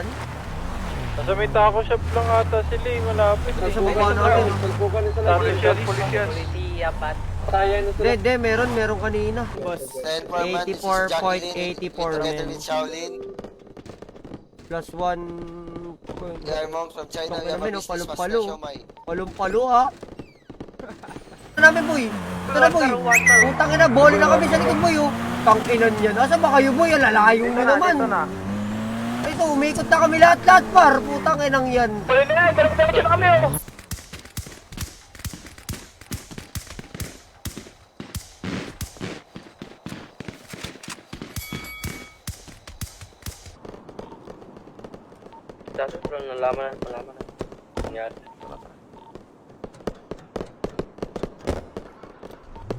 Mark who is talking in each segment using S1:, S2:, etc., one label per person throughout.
S1: dyan?
S2: Nasa may taco shop lang ata sila eh, malapit.
S1: Sa baba natin.
S2: Taco shop, pulis yan.
S1: Hindi, meron kanina.
S3: 84.84
S1: men.
S3: Shaolin.
S1: Plus 1...
S3: They are monks from China. We have a business
S1: Palumpalo.
S3: master Siomai.
S1: Palumpalo ha. Ito namin boy. Ito na boy. Putang ina, bola na kami sa likod boy oh. Tangkinan yan. Asa ba kayo boy? Lalayo na naman. Ito, umikot na kami lahat-lahat par. Putang inang yan.
S2: Pwede na yan, diretso na kami oh. Dapat bro, malaman na. Nangyari.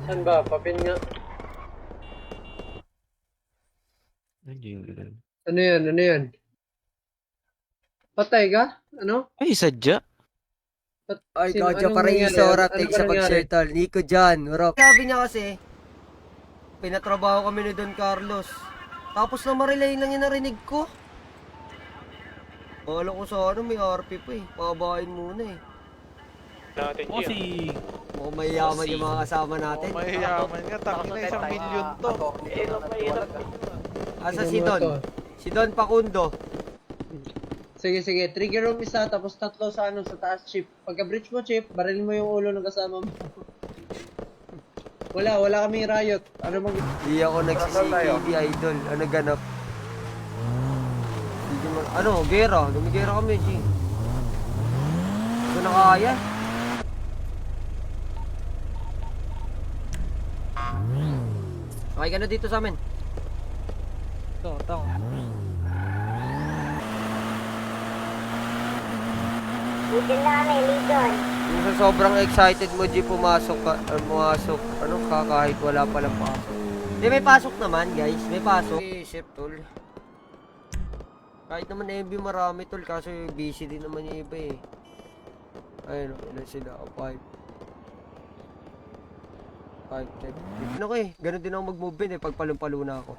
S2: Saan ba? Papin nga.
S4: Ano yan? Patay ka? Ano?
S5: Ay, sadya.
S1: Ay,
S4: Sino-
S1: gadya
S4: anong
S1: pa rin yung
S4: nangyari?
S1: Sora.
S4: Ano
S1: Take
S4: ba
S1: sa
S4: nangyari?
S1: pag-shirtal. Nico dyan. Warap. Sabi niya kasi, pinatrabaho kami ni Don Carlos. Tapos na marilay lang yung narinig ko. Alam ko sa ano, may RP pa eh. Pababain muna eh.
S2: Kasi
S1: Mukhang mayayaman yung mga kasama natin.
S2: mayayaman nga, takin na 1,000,000 to.
S1: Asa
S4: Sino
S1: si
S4: mo
S1: Don?
S4: to?
S1: Si Don Pacundo.
S4: Sige. Trigger room isa, tapos tatlo sa sa taas, Chip. Pagka-bridge mo, Chip, barilin mo yung ulo ng kasama mo. Wala kaming riot. Ano mag...
S1: Hindi ako nagsi-CKD idol. Ano ganap? Hindi man... Ano? Gera. Lumigera kami, G. Ito na kaya. Okay ka na dito sa amin.
S5: Ito.
S6: Dito na kami, Lidon.
S1: Yung sa sobrang excited mo, G, pumasok. Ano ka, kahit wala palang pasok. Hindi, may pasok naman, guys. May pasok. Isip, tol. Kahit naman MB marami, tol. Kaso busy din naman yung iba, eh. Ayun, ilan sila? 5, 10. Ano ko eh, ganun din ako mag-move in eh, pag palumpalo na ako.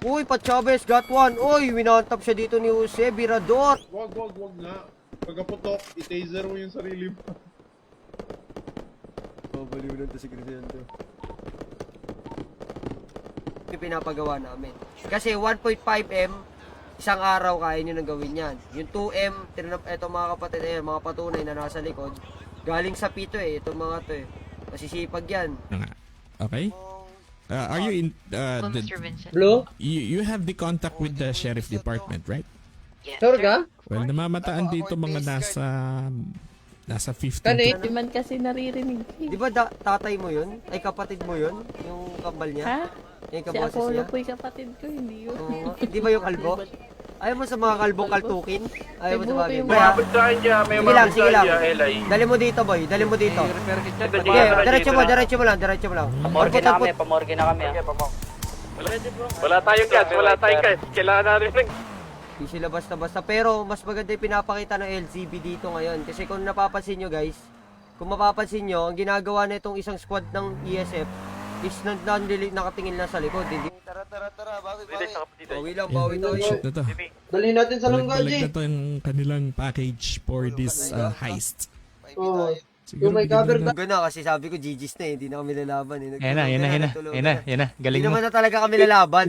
S1: Uy, Pat Chavez, got one. Uy, winantap siya dito ni Jose Virador.
S7: Wag nga. Pagkaputok, i-taser mo yung sarili mo.
S1: Babaliw na ito si Cristiano. Yung pinapagawa namin. Kasi 1.5M, isang araw kaya nyo nang gawin yan. Yung 2M, eto mga kapatid, mga patunay na nasa likod. Galing sa pito eh, itong mga to eh. Masisipag yan.
S8: Okay. Are you in
S4: Blue?
S8: you have the contact with the sheriff department, right?
S4: Sure ka?
S8: Well, namamataan dito mga nasa 50.
S4: Kani?
S9: Hindi man kasi naririnig.
S1: Di ba tatay mo yun? Ay kapatid mo yun? Yung kambal niya?
S9: Ha?
S1: Yung
S9: Si
S1: kaboses
S9: Apollo
S1: niya?
S9: po'y kapatid ko, hindi yun.
S1: Oo. Di ba yung kalbo? Ayaw mo sa mga kalbong kaltukin? Ayaw mo sa bagay?
S9: Yung
S1: Boy, ha?
S2: Umabot sa akin dyan, may
S1: Sige lang,
S2: umabot
S1: sige
S2: sa
S1: lang.
S2: akin dyan, Eli.
S1: Dali mo dito, boy. Dali mo dito.
S2: Ito,
S1: Sige, diretso mo lang.
S5: Pamorgue na kami, pamorgue na kami.
S2: Wala tayong gas. Kailangan natin ng...
S1: Hindi sila basta-basta. Pero mas maganda yung pinapakita ng LCB dito ngayon. Kasi kung napapansin nyo guys, kung mapapansin nyo, ang ginagawa na itong isang squad ng ESF is nakatingin lang sa likod. Hindi.
S3: Tara. Bawi.
S1: Bawi lang, bawi tayo.
S8: Shit na to.
S4: Dalhin natin sa Langga,
S8: Balag
S4: G.
S8: na to yung kanilang package for this heist.
S4: Oo.
S8: Siguro
S4: Yung may cover
S8: bigyan
S1: Gano'n kasi sabi ko GG's na eh. Hindi na kami lalaban eh.
S5: Yan na.
S1: Hindi
S5: Galing mo.
S1: naman na talaga kami lalaban.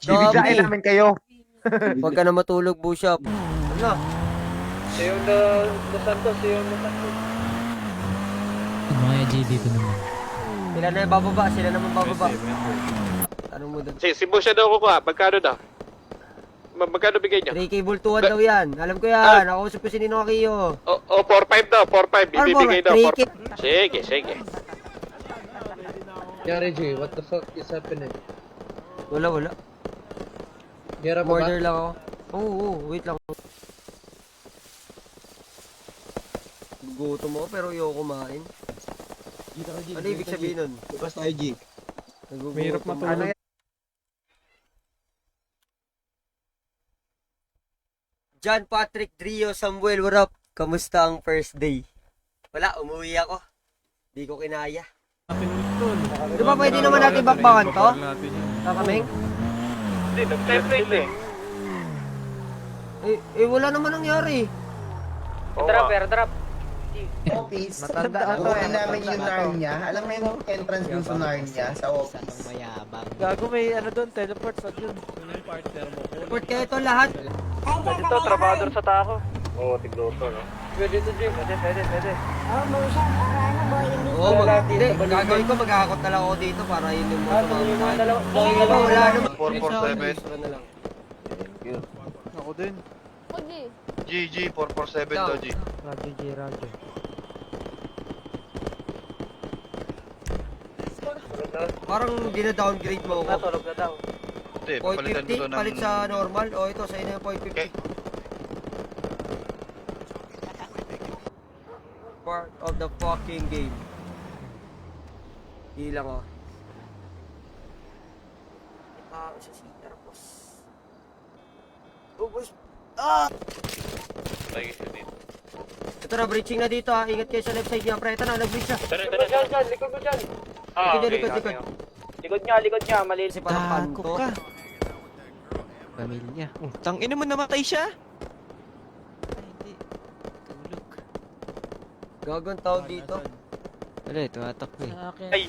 S5: Bibigyan namin kayo.
S1: Huwag ka na matulog, Bushop. Ano?
S2: Siyo na Santos.
S5: Mga J dito naman.
S1: Sila na yung bababa. Sila naman bababa. Tanong mo doon.
S2: Si Busha daw kukuha. Magkano daw? Magkano bigay niya?
S1: 3K bultuhan daw yan. Alam ko yan. Nakausap ko si Nino Aquino.
S2: O, 4-5 daw. 4-5. Ibibigay daw.
S1: 3K.
S2: Sige.
S4: Yari, G. What the fuck is happening?
S1: Wala.
S4: Gera ba ba?
S1: Order lang ako. Oo, wait lang. Gutom ako pero ayoko kumain. Ano ibig sabihin nun?
S3: Basta tayo, G.
S1: Mahirap matulog. John Patrick Drio Samuel, what up? Kamusta ang first day? Wala, umuwi ako. Di ko kinaya. Di ba pwede naman natin bakbakan to? Kakameng?
S2: Hindi, nag-template eh.
S1: Wala naman nangyari.
S5: Drop, airdrop.
S4: Office. Matanda na to. Namin yung Narnia. Alam mo yung entrance dun sa Narnia sa office.
S5: Gago may ano doon, teleport sa doon.
S1: Report kayo ito lahat.
S2: Ito, trabador sa tako. Oo, tigloso, no?
S5: Pwede to, Jim. Pwede.
S6: Oh, motion. Ano, boy, hindi.
S1: Hindi, gagawin ko, maghahakot na lang ako dito para hindi mo sumama. Wala naman.
S3: 447.
S5: Ako din.
S3: GG, 447 daw, G.
S5: Radyo.
S1: Parang dina-downgrade mo ako.
S5: Natulog na daw.
S3: Hindi, papalitan mo
S1: 0.50,
S3: to ng...
S1: palit sa normal. O ito, sa inyo yung 0.50.
S3: Okay.
S1: Part of the fucking game. Hilang oh. Isa si Tarpos. Ubus.
S2: Tayo siya dito.
S1: Ito na, breaching na dito ha. Ingat kayo sa left side niya. Pre, ito na, nag-breach na.
S5: Likod mo dyan.
S2: Ah,
S1: Likod,
S2: okay.
S1: likod.
S5: Likod niya, mali.
S1: Kasi parang kanto.
S5: Pamilya. Tangina mo namatay siya? Hindi. Tulog.
S1: Gagawin tawag dito.
S5: Wala, tumatakbo eh.
S2: Ay!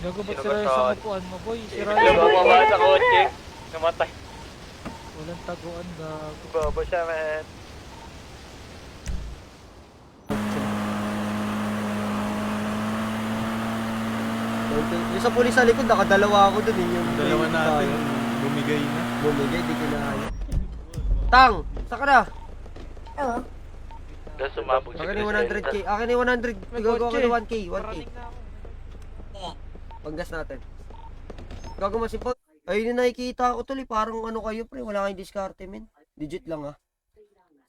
S5: Gago ba't
S2: Sino
S5: sila
S2: ba
S5: sa
S2: sa-
S5: upuan mo, boy? Sira
S2: Alam mo, baba sa kotse. Namatay.
S5: Walang taguan, gago.
S2: Baba siya, man.
S1: Yung sa pulis sa likod, nakadalawa ako dun eh. Yung
S8: Dalawa natin, bumigay na.
S1: Bumigay, di kinaya. Tang! Saka na!
S6: Oo.
S2: Tapos sumabog si
S1: Akin ni
S2: Chris
S1: 100k.
S2: Delta.
S1: Akin ni 100. Gago ako ni 1k. 1k. Panggas natin. Gago masipot. Ayun yung nakikita ko tuloy. Parang ano kayo pre. Wala kayong diskarte men. Digit lang ah.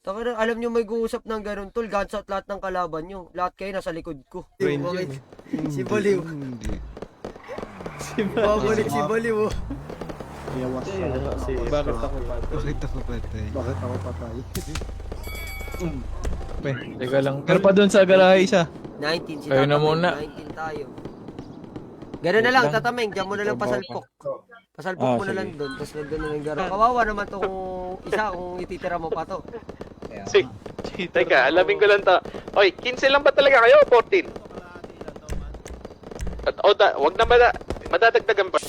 S1: Taka na, alam nyo may guusap ng ganun tol. Guns out lahat ng kalaban nyo. Lahat kayo nasa likod ko.
S8: Friend
S1: Bakit?
S8: yun,
S1: Si Baliw. Babalik si Baliw oh.
S8: Bakit ako patay? Teka lang. Pero pa doon sa garahe isa.
S1: 19 si
S8: Kayo na
S1: Tatameng,
S8: muna.
S1: 19 tayo. Ganun na lang, Tatameng. Diyan mo na lang pasalpok. Pasalpok mo na lang doon. Tapos nandun na lang garo. Kawawa naman to kung isa kung ititira mo pa to.
S2: Teka, alamin ko lang to. Oy, 15 lang ba talaga kayo o 14? Wag na madadagdagan pa.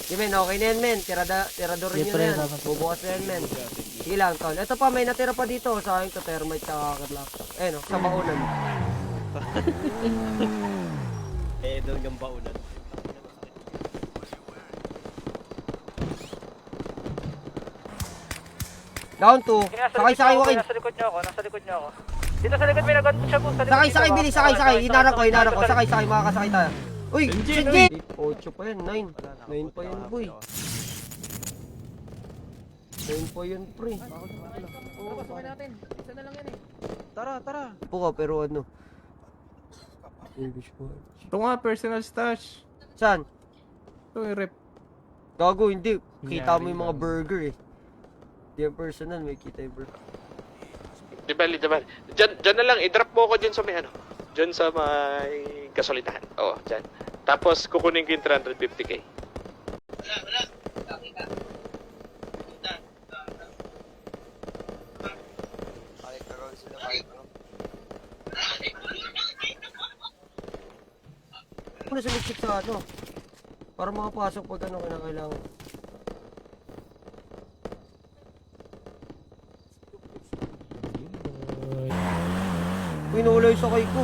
S1: Di men, okay na yan men. Tirador rin yun yan. Bubukas na yan men. Sige lang tol. Ito pa, may natira pa dito. Sa akin to, thermite tsaka kakadlock. Eh no, sa baunan.
S5: Daw yung baunan.
S1: Down to. Sakay, Joaquin.
S5: Nasa likod niyo ako. Dito sa likod may naganto siya po.
S1: Sakay, bilis, sakay. Hinarap ko. Sakay, makakasakay tayo. Uy, shit! 8 pa yan, 9. 9 pa yan, boy. 9 pa yan, pre.
S5: Tara.
S1: Puka, pero ano.
S8: Ito nga, personal stash.
S1: Saan?
S8: Ito yung rep.
S1: Gago, hindi. Kita mo yung mga burger eh. Hindi yung personal, may kita yung burger.
S2: Di bali. Diyan na lang, i-drop mo ako dyan sa may ano. Dyan sa may gasolinahan. Oo, dyan. Tapos kukunin ko yung 350k.
S3: Ay, kagawin sila. Ay,
S1: Ano sa lipstick sa ano? Para makapasok pag ano kailangan. Uy, nawala yung sakay ko.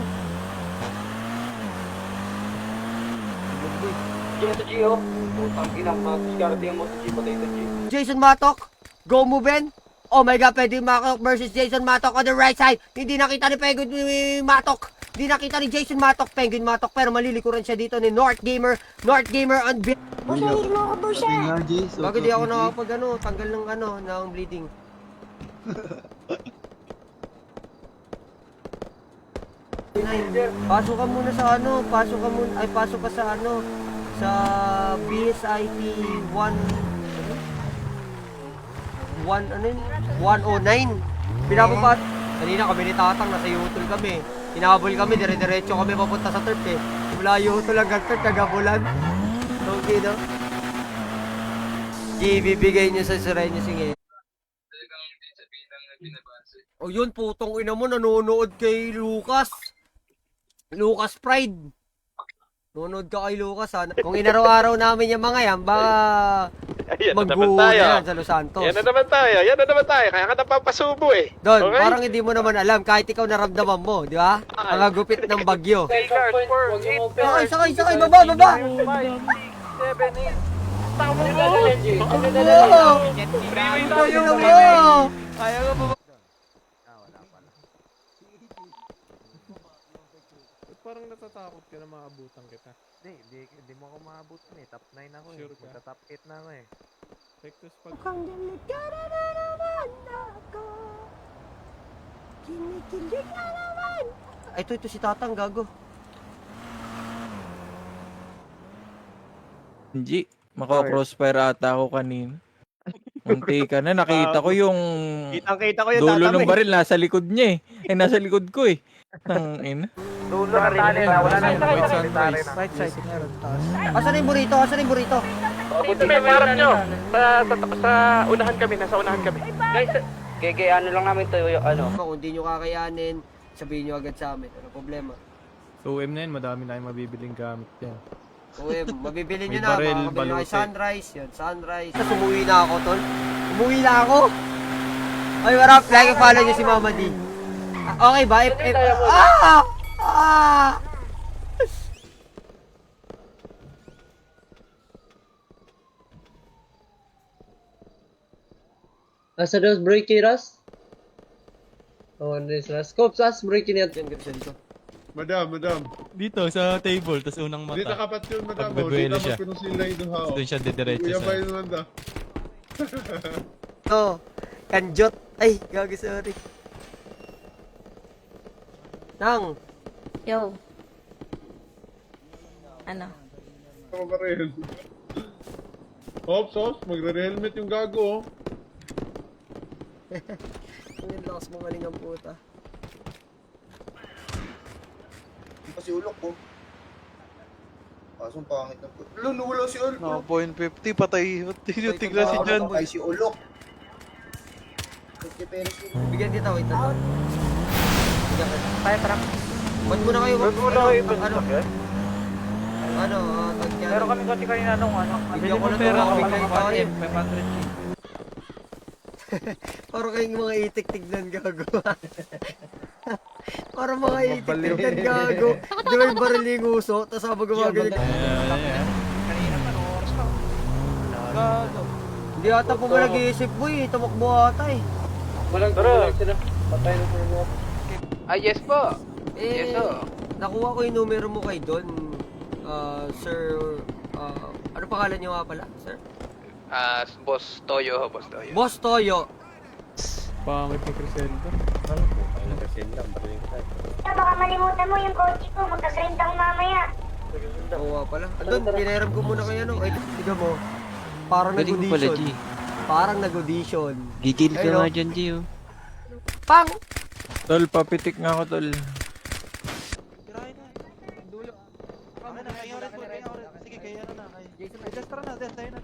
S1: Jason Matok, go move in. Oh my god, pwede Matok versus Jason Matok on the right side. Hindi nakita ni Penguin ni Matok. Hindi nakita ni Jason Matok, Penguin Matok. Pero malilikuran siya dito ni North Gamer. North Gamer on...
S6: Busha, hit mo ako, Busha.
S1: Bakit di ako nakapag ano, tanggal ng ano, ng bleeding. Pasok ka muna sa ano, pasok ka sa ano, sa BSIT 109. Pinapapat. Kanina kami ni Tatang, nasa Yutol kami. Hinabol kami, dire-diretso kami papunta sa turf eh. Mula Yutol hanggang turf, kagabulan. Okay no? Bibigay niyo sa Sureño Singhe. O yun, putong ina mo, nanonood kay Lucas. Lucas Pride. Nanonood ka kay Lucas, ha? Kung inaraw-araw namin yung mga yan, baka
S2: Ayan na naman
S1: magbuo
S2: tayo.
S1: na yan sa Los Santos.
S2: Yan na naman tayo. Kaya ka napapasubo eh.
S1: Don,
S2: Okay?
S1: parang hindi mo naman alam, kahit ikaw naramdaman mo, di ba? Ang gupit ng bagyo. Sakay, baba!
S5: 5, 6, 7, 8. Tama mo!
S1: Oo!
S5: Freeway
S1: Tayo
S5: tayo!
S1: na mo!
S5: Kaya nga ba?
S7: Parang natatakot ka na maabutan kita.
S5: Hindi mo ako maabutan eh. Top 9 ako
S7: Sure ka?
S5: Magka-top 8 na ako eh.
S7: Tektos pag...
S6: Mukhang delikado na naman ako. Kinikilig na naman.
S1: Ay, ito si Tatang, gago.
S10: Hindi. Maka-crossfire ata ako kanina. Munti ka na. Nakita ko yung
S1: Kitang-kita ko yung
S10: dulo
S1: Tatang.
S10: ng baril. Nasa likod niya eh. Eh, nasa likod ko eh. Tangina.
S5: Dulo na rin na. Wala na yung
S8: Right
S5: sunrise.
S4: Right side, meron, taas.
S1: Asan na yung burrito?
S2: Dito may harap nyo. Sa unahan kami. Nasa unahan kami.
S5: Guys, ano lang namin to yung ano.
S1: Kung hindi nyo kakayanin, sabihin nyo agad sa amin. Ano problema?
S7: 2M na yun, madami na yung mabibiling gamit yan.
S1: Uy, mabibili nyo
S7: May
S1: na.
S7: baril,
S1: Makakabili na kayo
S7: balute.
S1: Sunrise. Yan, Sunrise. Tapos umuwi na ako, tol. Umuwi na ako. Ay, warap. Like, follow nyo si Mama D. Okay ba?
S4: Asa dos breaking Ras? Oh, ano is Ras? Cops, as breaking yan.
S1: Yan, Grisel ko.
S7: Madam.
S8: Dito sa table, tas unang
S7: Hindi nakapat yun, madam.
S8: Pagbebuelo siya.
S7: Pinusilay doon hao.
S8: Doon siya didiretso
S7: Kuya
S8: sa...
S7: ba yun manda?
S1: Oh, kanjot. Ay, gagi, sorry. Nang,
S9: Yo. Ano?
S7: Ako pa rin. Ops, magre-helmet yung gago.
S1: ang lakas mo maling ang puta.
S3: Kasi ulok ko. Kasong pangit na po. Wala si Ulok.
S5: No, 0.50 patay. Tignan si John.
S3: Ay, si Ulok. 50 pesos yun.
S1: Bigyan kita, wait na. Bigyan kita.
S5: Tayo, tara.
S1: Ba't muna kayo?
S5: Ba't muna kayo ito?
S1: Ano,
S5: Pero kami kasi kanina nung ano.
S1: Bigyan ko na ito, bigyan ko tayo.
S5: 500k.
S1: Parang kayong mga itik tignan gago. Parang mga itik tignan gago. Di ba yung bariling uso? Tapos habang gumagalit.
S5: Kanina pa, nung oras pa. Gago.
S1: Hindi ata po ba nag-iisip boy, tumakbo ata eh.
S4: Walang sila. Patay na sila mo.
S5: Yes po.
S1: Eh,
S5: Yes, oh.
S1: nakuha ko yung numero mo kay Don. Sir, ano pangalan niyo nga pala, sir?
S5: Boss Toyo.
S1: Boss Toyo.
S8: Pangit ni Criselda.
S6: Baka malimutan mo yung kotse ko. Magka-30 mamaya.
S1: Oo nga pala. Don, pinahiram ko muna kay ano. Ay, tiga mo. Parang nag-audition. Parang nag-audition.
S10: Gigil
S1: ka nga
S10: dyan, Gio.
S1: Pang!
S10: Tol, papitik nga ako, tol.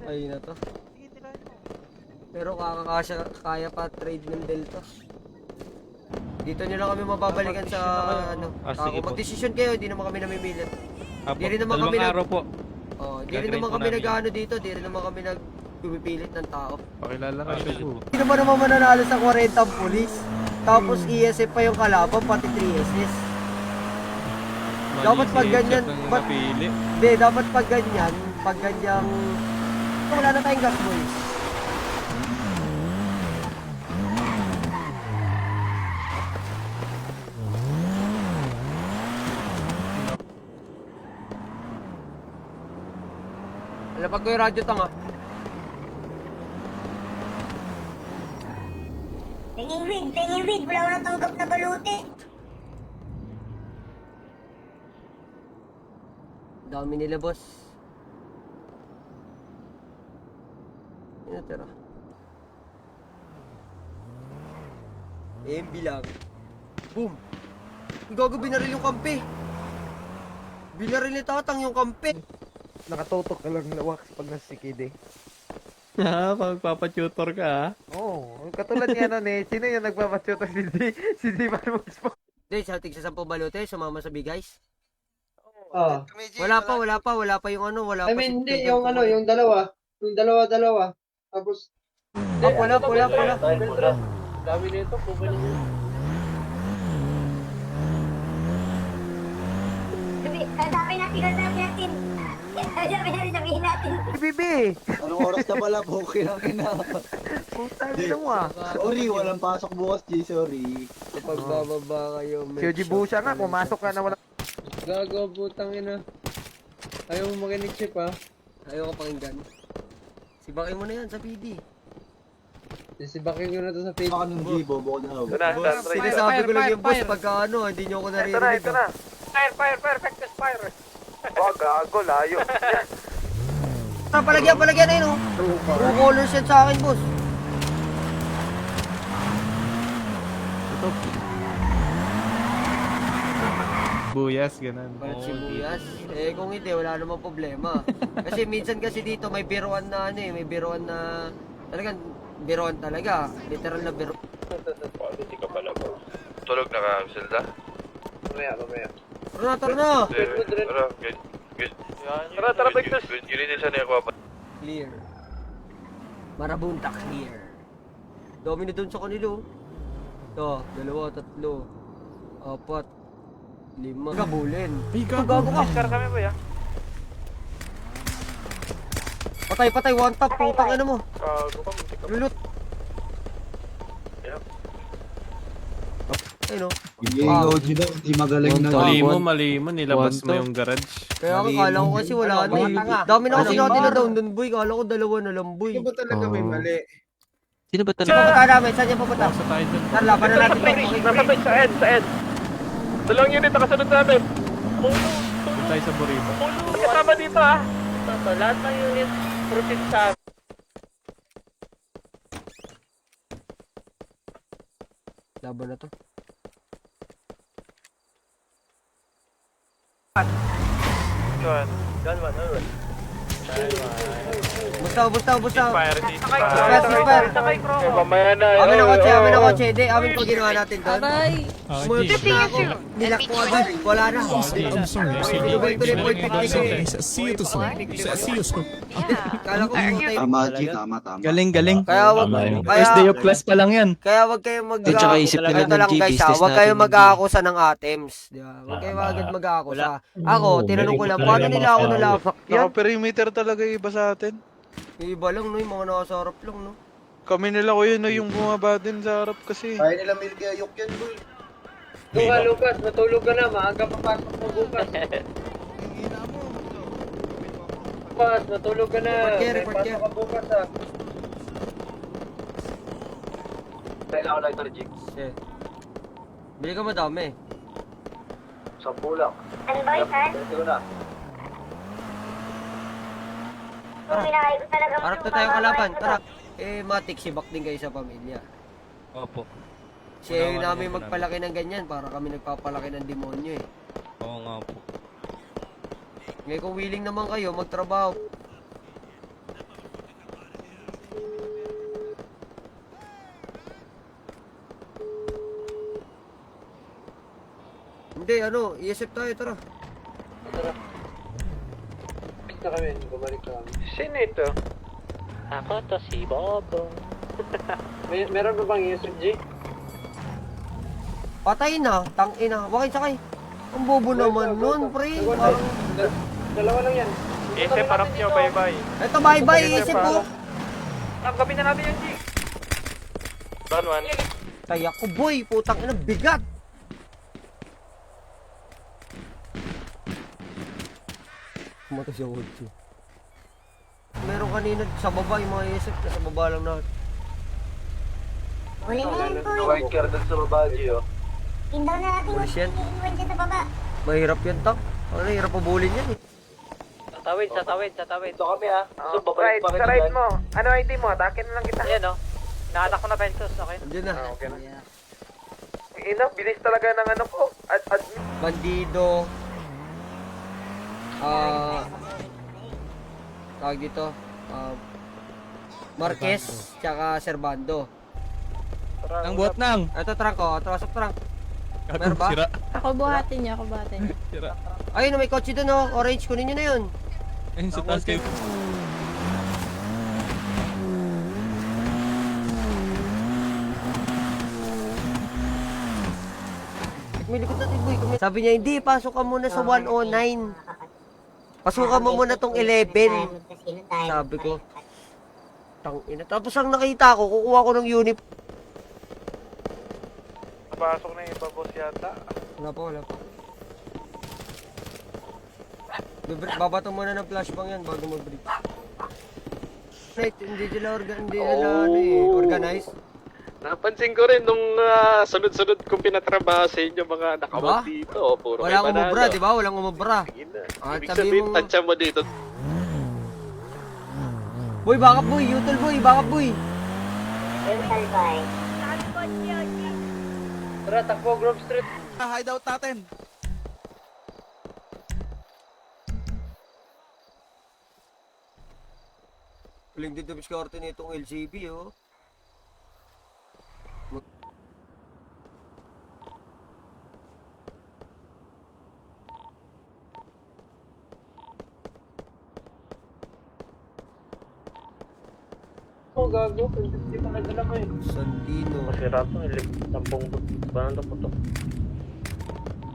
S1: Ayun na to. Pero kaya pa trade ng Delta. Dito nyo lang kami mababalikan sa ano. Ako mag-desisyon kayo, hindi naman kami namimilit. Di rin naman kami nag...
S8: po.
S1: Oh, di rin naman kami nag-ano dito, di rin naman kami nagpupilit ng tao.
S8: Pakilala ka siya po.
S1: Hindi naman mananalo sa 40 ang pulis. Tapos ESF pa yung kalaban, pati 3SS. Dapat pag ganyan, hindi, dapat pag ganyang, wala na tayong gas boys. Alapag ko yung radyo tanga.
S6: Tingin wig. Wala ko natanggap na balute.
S1: Dami nila boss. Ano tira? MB lang. Boom! Gago, binaril yung kampe. Binaril ni Tatang yung kampe.
S5: Nakatutok ka lang lawak pag nasa sikid eh.
S8: Pagpapatutor ka ha?
S5: Oo, katulad niya nun eh. Sino yung nagpapatuto si Divan Moves po?
S1: Hindi, sa tig sa 10 balute, sumama sa guys.
S4: Oh.
S1: Wala pa yung ano, wala
S4: I
S1: pa
S4: mean, hindi,
S1: Tig
S4: yung ano, yung dalawa. Yung dalawa. Tapos,
S1: Wala.
S4: dami nito, kukunin nyo.
S6: Sabi natin. Sabihin natin.
S5: Bibi!
S3: Anong oras na pala po? Kinakina.
S5: Putang ina mo ah.
S3: Sorry, walang pasok bukas, G. Sorry.
S1: Kapag bababa kayo,
S5: Si Oji Busha nga, pumasok ka na wala.
S4: Gago, putang ina. Ayaw mo makinig, Chip, ha?
S1: Ayaw ka pakinggan. Sibakin mo na yan sa PD.
S4: Sisibakin ko na to sa page.
S3: Baka nung G, bobo ko na.
S5: Ito na,
S1: Sinasabi ko lang yung boss pagka ano, hindi nyo ako naririnig.
S5: Ito na. Fire, perfect fire. Oh, gago, layo.
S1: Palagyan na yun oh. True colors yan sa akin, boss.
S8: Buyas, ganun.
S1: Balat sibuyas. Eh kung hindi, wala namang problema. Kasi minsan kasi dito may biruan na ano eh, may biruan na talagang biruan talaga. Literal na biruan.
S2: Hindi ka pala po. Tulog na ka, Zelda?
S4: Mamaya.
S1: Tara na!
S5: Tara, Pectus.
S2: Ginitisan niya ako.
S1: Clear. Marabunta clear. Domino dun sa kanilo. Ito, 2, 3, 4, 5. Gabulin.
S8: Ay,
S1: Gago ka.
S5: Car kami ba ya?
S1: Patay, one tap. Putang ina mo.
S5: Gago ka, muntik ka.
S1: Lulut. Ayun o.
S3: Yung OG daw, hindi magaling na.
S8: Mali mo, nilabas mo yung garage.
S1: Kaya akala ko kasi wala na eh. Dami na kasi natin na down dun, boy. Kala ko 2 na lang, boy.
S3: Ano ba talaga may mali?
S10: Sino ba
S1: Saan pupunta namin? Saan niya pupunta?
S8: Sa tayo dun.
S1: Tara, laban na natin.
S5: Nasa base, sa end. Dalawang unit nakasunod namin.
S8: Sa tayo sa Buriba.
S5: Kasama dito ah. Lahat ng unit proceed sa
S1: Laban na to.
S5: Gun one.
S1: Busta.
S5: Sakay, bro. Mamaya na.
S1: Amin na kotse. Hindi, amin ko ginawa natin doon.
S9: Aray!
S1: Sumulpit na ako. Nilak ko agad. Wala na.
S8: I'm sorry.
S1: Sinubay ko na yung point 50 ko eh.
S8: See you soon.
S1: Kala ko putay.
S3: Tama, G, tama.
S10: Galing.
S1: Kaya wag
S10: class pa lang yan.
S1: Kaya wag kayong mag
S10: Tsaka isip nila
S1: ito lang
S10: ng
S1: guys,
S10: business
S1: wag kayong
S10: natin.
S1: mag-aakusa ng items, di ba? Wag kayong agad mag-aakusa. Ako, tinanong ko lang, paano nila ako nalapak yan?
S10: Naka-perimeter talaga yung iba sa atin.
S1: Yung iba lang, no? Yung mga nasa harap lang, no?
S10: Kami nila ko yun, no, yung bumaba din sa harap kasi.
S3: Kaya nila may gayok yan, boy.
S4: Lucas, matulog ka na. Maaga papasok mo bukas. Lucas, matulog ka na.
S1: Report care.
S4: Pasok ka bukas, ha.
S5: Kailangan ko lang ito, Jig.
S1: Eh. Bili ka madami.
S5: 10 lang.
S6: Ano ba yun, Han?
S5: Ito na.
S6: Kung minakay ko talaga
S1: Harap na tayo kalaban, tara. Eh, matik, sibak din kayo sa pamilya.
S10: Opo.
S1: Si ayaw namin magpalaki ng ganyan, para kami nagpapalaki ng demonyo eh.
S10: Oo nga po.
S1: Ngayon kung willing naman kayo, magtrabaho. Hindi, i-accept tayo, tara.
S4: Basta kami, bumalik ka kami.
S5: Sino ito? Ako to si Bobo.
S4: Meron ba bang ESFG?
S1: Patay na, tangina. Wakay sakay. Ang bobo naman nun, pre. Parang,
S4: Dalawa lang yan.
S5: Isip, harap nyo, bye-bye.
S1: eto, bye-bye, isip po.
S5: Tanggapin na natin yung Jig. Done one.
S1: Kaya ko, boy, putang ina, bigat. Kumatay siya, Wotso. Meron kanina sa baba, yung mga isip, sa baba lang na.
S6: Huli na yan, boy.
S5: Care dun sa babaji, oh.
S6: Indaw na natin
S1: Pulis yan.
S6: iiwan dyan sa baba.
S1: Mahirap yan, tak. Ano, hirap pabulin yan eh.
S5: Sa tawid. Ito kami ha. So, babalik pa kayo dyan. Mo. Ano ID mo? Atakin na lang kita. Ayan o. Naanak ko na pesos, okay?
S1: Andiyan na.
S5: Okay na. Ina, bilis talaga ng ano ko.
S1: Bandido. Tawag dito. Marquez, tsaka Servando.
S10: Ang buhat nang.
S1: Ito trunk ko, ito pasok trunk. Meron ba?
S8: Sira.
S9: Ako buhatin niya, ako buhatin niya.
S8: Sira.
S1: Ayun, may kotse doon oh, orange, kunin nyo na yun.
S8: Ayun sa taas kayo.
S1: May likod natin, boy. Sabi niya, hindi, pasok ka muna sa 109. Pasukan mo muna tong 11. Sabi ko. Tangina. Tapos ang nakita ko, kukuha ko ng unit.
S5: Pasok na yung iba boss yata.
S1: Wala pa. Babato muna ng flashbang yan bago mag-break. Right, hindi nila organize.
S2: Napansin ko rin nung sunod-sunod kong pinatrabaho sa inyo mga nakawag
S1: Diba?
S2: dito. Puro
S1: Walang
S2: kayo
S1: umubra,
S2: panalo.
S1: di ba? Walang umubra.
S2: Sige na.
S1: Ah,
S2: Ibig
S1: sabi
S2: sabihin,
S1: mo-
S2: tansya mo dito.
S1: Boy, backup boy. Utol boy, backup boy.
S6: Mental boy.
S4: Tara, takbo Grove Street.
S10: Hideout natin.
S1: Huling din dumiskarte nitong LCB, oh.
S4: Oh, gago. Hindi pa nagdala mo eh.
S1: Sandino.
S5: Masira to, 10 ba po to?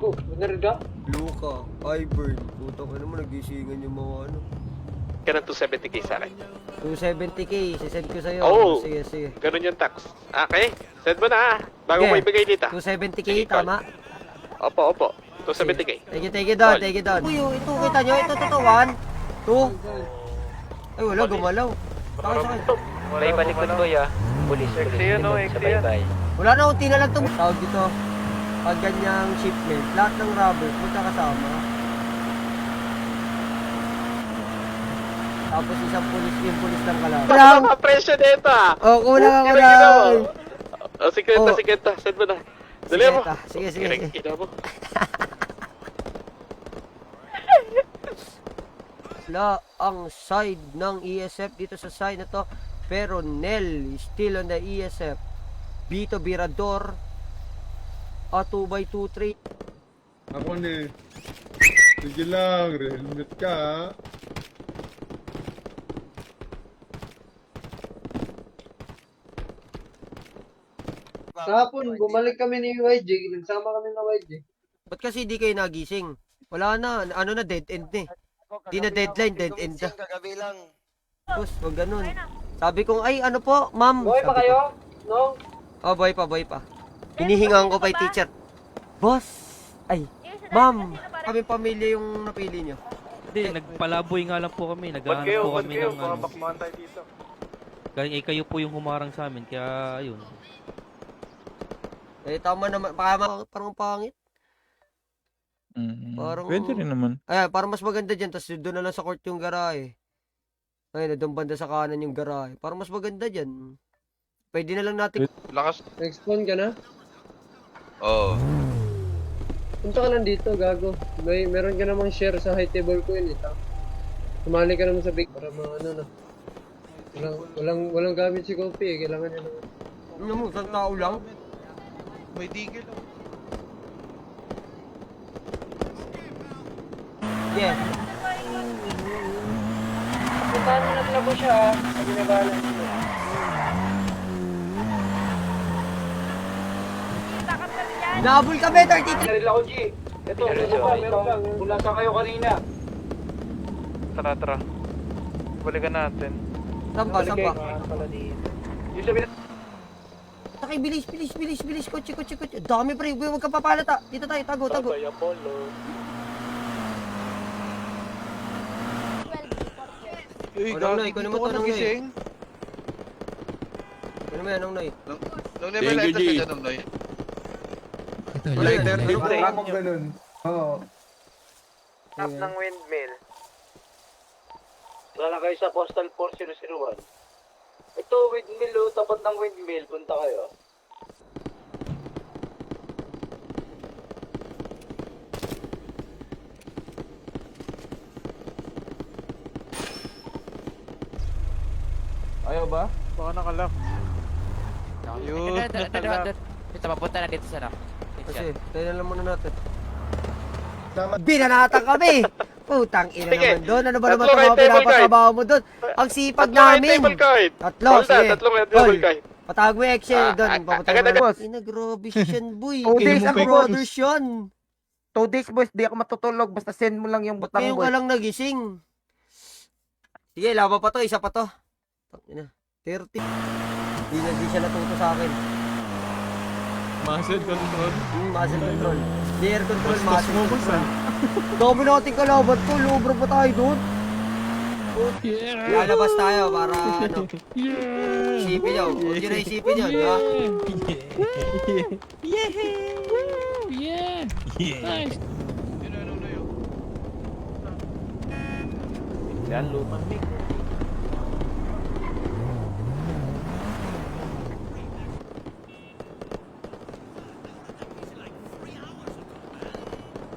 S4: Oh, bener ka?
S1: Luca. Iburn. Puta ka naman, nagisingan yung mga ano.
S2: Ka ng 270k sa akin.
S1: 270k, sisend ko sa'yo.
S2: Oh.
S1: Sige.
S2: Ganun yung tax. Okay, send mo na bago mo ibigay dito.
S1: 270k,
S2: Sige, call.
S1: tama?
S2: Opo. 270k.
S1: Thank you doon, thank you doon. Uy, ito, kita nyo, ito, 1, 2. Ay, wala, gumalaw. Sakit.
S5: May balikod boy ah. Police. Exe yun o, exe yun.
S1: Wala na, unti na lang ito. Tawag dito, pag ganyang shipment, lahat ng rubber, punta kasama. Tapos isang pulis, yung pulis lang kalaban.
S2: Baka mga presyo dito ah.
S1: Oh, kulang ako
S2: Sige,
S1: na.
S2: ginawa mo. Sige,
S1: Oh.
S2: send mo na. Dali mo.
S1: Sige.
S2: Ina mo.
S1: Wala ang side ng ESF dito sa side na to. Pero Nel is still on the ESF. Vito Virador. A 2x2
S7: Ako ni. Sige lang, helmet ka ha.
S4: Kahapon, bumalik kami ni YJ. Nagsama kami na YJ.
S1: Ba't kasi di kayo nagising? Wala na, ano na, dead end na eh. Di na deadline, dead end na.
S3: Kagabi lang.
S1: Tapos, wag ganun. Sabi kong, ay, ano po, ma'am.
S4: Buhay pa
S1: Sabi
S4: kayo?
S1: ko,
S4: No?
S1: oh, boy pa. Hinihingaan ko pa yung teacher. Boss! Ay, ma'am! Kami pamilya yung napili nyo.
S11: Hindi, nagpalaboy nga lang po kami. Naghahanap po kami ng ano.
S5: Bakmaan tayo dito.
S11: Kayo po yung humarang sa amin, kaya ayun.
S1: Eh, tama naman. Parang pangit. Parang-
S10: Pwede rin naman.
S1: Ay, parang mas maganda dyan. Tapos doon na lang sa court yung garahe. Ay, doon banda sa kanan yung garahe. Parang mas maganda dyan. Pwede na lang natin.
S3: Lakas.
S4: Nag-spawn ka na?
S3: Oo.
S4: Punta ka lang dito, gago. Meron ka namang share sa high table ko yun, ito. Sumali ka naman sa big para mga ano na. Walang gamit si Kopi eh. Kailangan niya naman.
S1: Ano mo, isang tao lang?
S3: May digil.
S1: Yeah.
S4: Puntahan mo na po siya ah. Sabi na bahala siya.
S1: Nabul kami, 33.
S4: Naril ako, G. Ito, meron lang. Mula sa kayo kanina.
S5: Tara. Balikan natin.
S1: Saan ba?
S4: Yung sabi na...
S1: Sakay, bilis. Kotse. Dami pre, huwag ka papalata. Dito tayo, tago.
S5: Babay Apollo.
S1: Anong Noy? Kunin mo to, Anong Noy. Kunin mo yan, Anong Noy.
S3: Nung never light ka dyan, Noy.
S1: Lighter.
S3: Ako ganun. Oo.
S5: Tap ng windmill.
S4: Wala na kayo sa Postal 4001. Ito, windmill oh. Tapat ng windmill. Punta kayo.
S10: Ayaw ba?
S3: Baka nakalak.
S5: Yun. Ito, papunta na dito sa
S1: Kasi, tayo na lang muna natin. Binanatan kami! Putang ina
S2: Sige.
S1: naman doon. Ano ba naman
S2: Tatlo
S1: ito mga
S2: kahit table
S1: pinapatrabaho mo doon? Ang sipag namin!
S2: Table card.
S1: Tatlo,
S2: Hold on,
S1: sige.
S2: tatlong
S1: Tol,
S2: table card.
S1: patawag mo yung Excel doon. Papunta
S2: agad,
S1: mo. Ina, grabe siyan, boy.
S10: days
S1: Ang
S10: ako,
S1: brothers yan.
S10: 2 days boys, di ako matutulog. Basta send mo lang yung
S1: Ba't ngayon ka lang nagising? Sige, laban pa to. Isa pa to. Ina, 30. Hindi siya natuto sa akin.
S8: Muscle control.
S1: Muscle control. Di air control,
S8: Bastos
S1: muscle
S8: mo, boss,
S1: control. Dami natin kalaban to. Lubro pa tayo doon.
S8: Yeah!
S1: Lalabas tayo para ano.
S8: Yeah!
S1: Isipin nyo. Huwag nyo na isipin yun, ha?
S8: Yeah! Nice!
S10: Yan, lumang mic.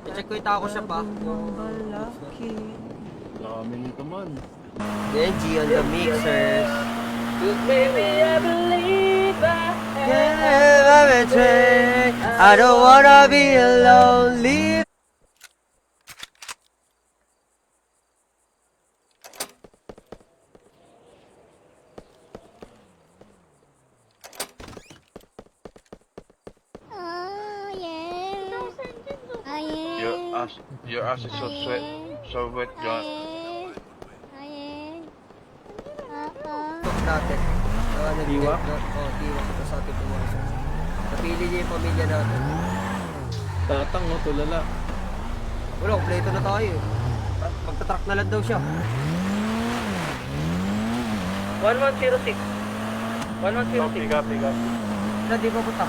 S1: I-check ko yung tako siya pa.
S7: Dami nito man.
S1: Benji on the mixers.
S5: Baby, I believe
S1: I don't wanna be lonely.
S3: Your ass is so sweat, so wet, John.
S1: Tok natin.
S10: Tiwak?
S1: Oo, tiwak ito sa ating pumasok. Napili niya yung pamilya natin.
S8: Tatang, no? Tulala.
S1: Wala, kompleto na tayo eh. Magtatrack na lang daw siya.
S5: 1106. 1106.
S3: Copy.
S1: Na, di ba punta?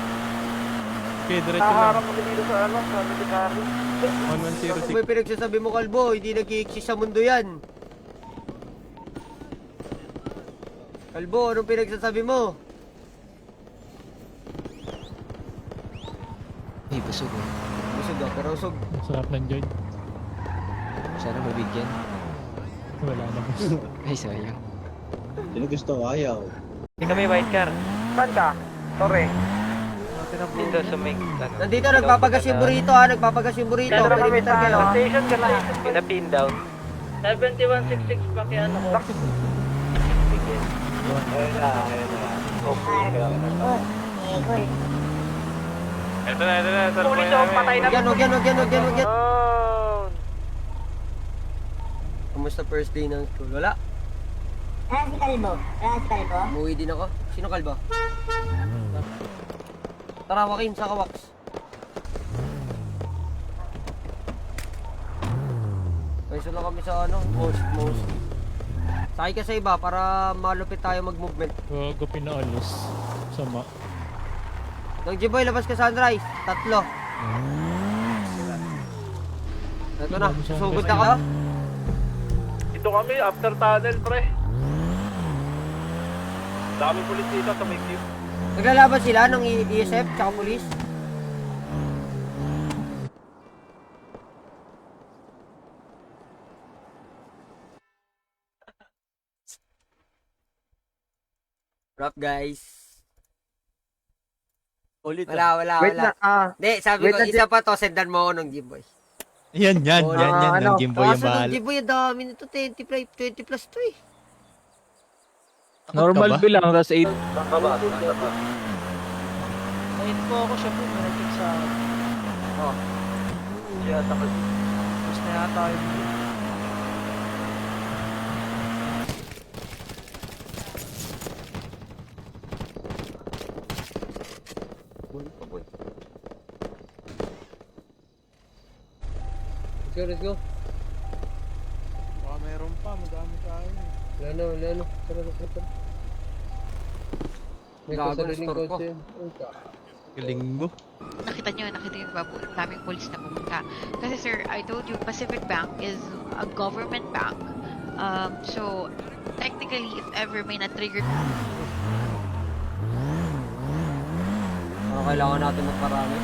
S8: Okay, diretso lang.
S5: kami dito sa ano, sa military.
S8: 1106.
S1: Kung may pinagsasabi mo, Kalbo, hindi nag-i-exist sa mundo yan. Kalbo, anong pinagsasabi mo?
S5: Ay, busog eh.
S1: Busog ah, pero usog.
S8: Sarap ng joint.
S5: Sana mabigyan.
S8: Wala na, boss.
S5: Ay, sayang.
S7: Sino gusto ayaw?
S5: Hindi kami white car. Saan ka? Sorry. Dito sa may...
S1: Nandito, nagpapagas yung burrito ha, nagpapagas yung burrito. Perimeter kayo ha.
S5: Station ka na. Pinapin down. 7166 pa kaya ano ko.
S3: Ito na.
S5: Pulis ako, patay na.
S1: Huwag yan. Kamusta first day ng school? Wala.
S6: Si Kalbo.
S1: Umuwi din ako. Sino Kalbo? Tara, Joaquin, sa kawaks. Pwesto lang kami sa ano, most. Sakay ka sa iba para malupit tayo mag-movement.
S8: Gago pinaalos. Sama.
S1: Nang Jiboy, labas ka sunrise. 3. Ito na, susugod na ka.
S3: Dito kami, after tunnel, pre. Dami pulis dito sa may queue.
S1: Naglalaban sila ng ESF tsaka polis. Rough guys.
S10: Ulit.
S1: Wala.
S10: Wait na,
S1: Hindi, sabi ko, isa pa to, sendan mo ako ng Jimboy.
S8: Yan. Ng Jimboy yung
S1: Kaso ng
S8: bahala.
S1: Jimboy, ang dami nito, 20 plus to eh.
S10: Normal bilang, tas 8.
S5: Na-info ako siya po, may nag-check sa akin.
S1: Oh.
S5: Yeah, tapos. Tapos na yata yung...
S1: Boy.
S4: Let's go.
S3: Baka meron pa, madami tayo.
S4: Wala na. Tara. May
S1: Gago,
S4: kasariling
S1: store ko.
S4: kotse.
S8: Galing mo.
S9: Nakita yung daming police na pumunta. Kasi sir, I told you, Pacific Bank is a government bank. So, technically, if ever may na-trigger
S1: Kailangan natin magparami.